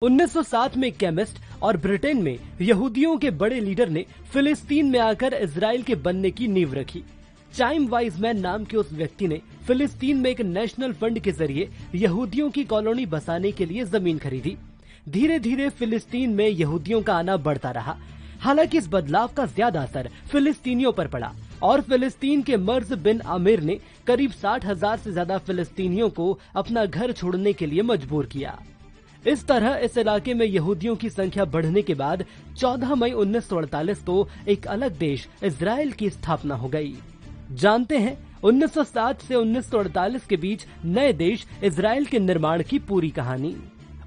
1907 में केमिस्ट और ब्रिटेन में यहूदियों के बड़े लीडर ने फिलिस्तीन में आकर इजराइल के बनने की नींव रखी। चाइम वाइजमैन नाम के उस व्यक्ति ने फिलिस्तीन में एक नेशनल फंड के जरिए यहूदियों की कॉलोनी बसाने के लिए जमीन खरीदी। धीरे धीरे फिलिस्तीन में यहूदियों का आना बढ़ता रहा। हालांकि इस बदलाव का ज्यादा असर फिलिस्तीनियों पर पड़ा और फिलिस्तीन के मर्ज बिन आमिर ने करीब 60,000 से ज्यादा फिलिस्तीनियों को अपना घर छोड़ने के लिए मजबूर किया। इस तरह इस इलाके में यहूदियों की संख्या बढ़ने के बाद 14 मई 1948 को एक अलग देश इजराइल की स्थापना हो गई। जानते हैं 1907 से 1948 के बीच नए देश इजराइल के निर्माण की पूरी कहानी।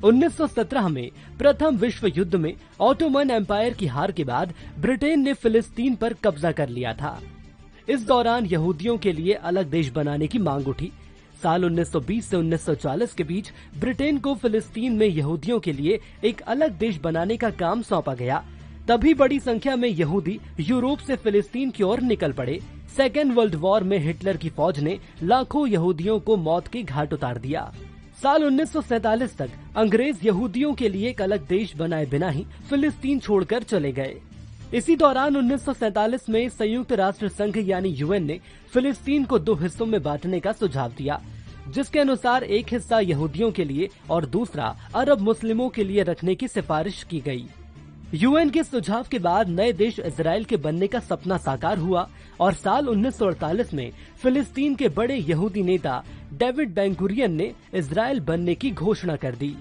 1917 में प्रथम विश्व युद्ध में ऑटोमन एम्पायर की हार के बाद ब्रिटेन ने फिलिस्तीन पर कब्जा कर लिया था। इस दौरान यहूदियों के लिए अलग देश बनाने की मांग उठी। साल 1920 से 1940 के बीच ब्रिटेन को फिलिस्तीन में यहूदियों के लिए एक अलग देश बनाने का काम सौंपा गया। तभी बड़ी संख्या में यहूदी यूरोप से फिलिस्तीन की ओर निकल पड़े। सेकेंड वर्ल्ड वॉर में हिटलर की फौज ने लाखों यहूदियों को मौत के घाट उतार दिया। साल 1947 तक अंग्रेज यहूदियों के लिए एक अलग देश बनाए बिना ही फिलिस्तीन छोड़कर चले गए। इसी दौरान 1947 में संयुक्त राष्ट्र संघ यानी यूएन ने फिलिस्तीन को दो हिस्सों में बांटने का सुझाव दिया, जिसके अनुसार एक हिस्सा यहूदियों के लिए और दूसरा अरब मुस्लिमों के लिए रखने की सिफारिश की गई। यूएन के सुझाव के बाद नए देश इजराइल के बनने का सपना साकार हुआ और साल 1948 में फिलिस्तीन के बड़े यहूदी नेता डेविड बेन-गुरियन ने इजराइल बनने की घोषणा कर दी।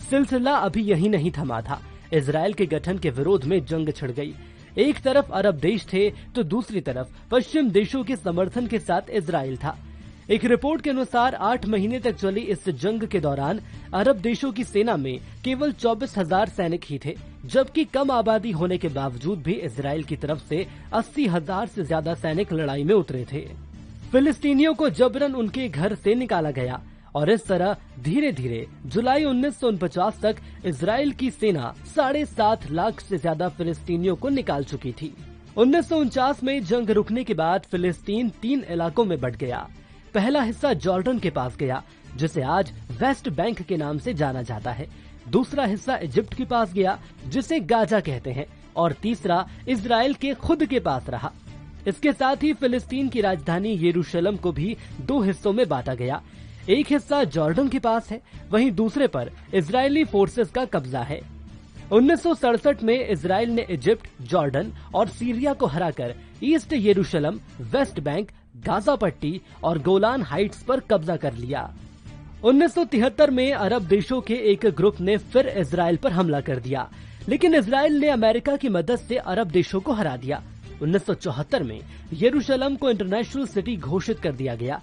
सिलसिला अभी यही नहीं थमा था। इजराइल के गठन के विरोध में जंग छिड़ गई। एक तरफ अरब देश थे तो दूसरी तरफ पश्चिम देशों के समर्थन के साथ इजराइल था। एक रिपोर्ट के अनुसार 8 महीने तक चली इस जंग के दौरान अरब देशों की सेना में केवल 24,000 सैनिक ही थे, जबकि कम आबादी होने के बावजूद भी इजराइल की तरफ से 80,000 से ज्यादा सैनिक लड़ाई में उतरे थे। फिलिस्तीनियों को जबरन उनके घर से निकाला गया और इस तरह धीरे धीरे जुलाई 1949 तक इजराइल की सेना 7.5 लाख से ज्यादा फिलिस्तीनियों को निकाल चुकी थी। 1949 में जंग रुकने के बाद फिलिस्तीन 3 इलाकों में बंट गया। पहला हिस्सा जॉर्डन के पास गया, जिसे आज वेस्ट बैंक के नाम से जाना जाता है। दूसरा हिस्सा इजिप्ट के पास गया, जिसे गाजा कहते हैं, और तीसरा इजराइल के खुद के पास रहा। इसके साथ ही फिलिस्तीन की राजधानी यरूशलेम को भी 2 हिस्सों में बांटा गया। एक हिस्सा जॉर्डन के पास है, वहीं दूसरे पर इजरायली फोर्सेस का कब्जा है। 1967 में इजराइल ने इजिप्ट, जॉर्डन और सीरिया को हराकर ईस्ट यरूशलेम, वेस्ट बैंक, गाजा पट्टी और गोलान हाइट्स पर कब्जा कर लिया। 1973 में अरब देशों के एक ग्रुप ने फिर इजराइल पर हमला कर दिया, लेकिन इजराइल ने अमेरिका की मदद से अरब देशों को हरा दिया। 1974 में यरूशलेम को इंटरनेशनल सिटी घोषित कर दिया गया।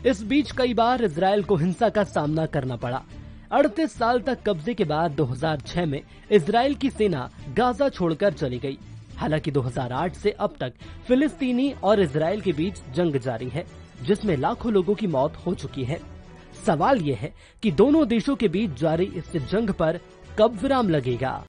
इस बीच कई बार इजराइल को हिंसा का सामना करना पड़ा। 38 साल तक कब्जे के बाद 2006 में इजराइल की सेना गाजा छोड़कर चली गई। हालांकि 2008 से अब तक फिलिस्तीनी और इजराइल के बीच जंग जारी है, जिसमें लाखों लोगों की मौत हो चुकी है। सवाल ये है कि दोनों देशों के बीच जारी इस जंग पर कब विराम लगेगा।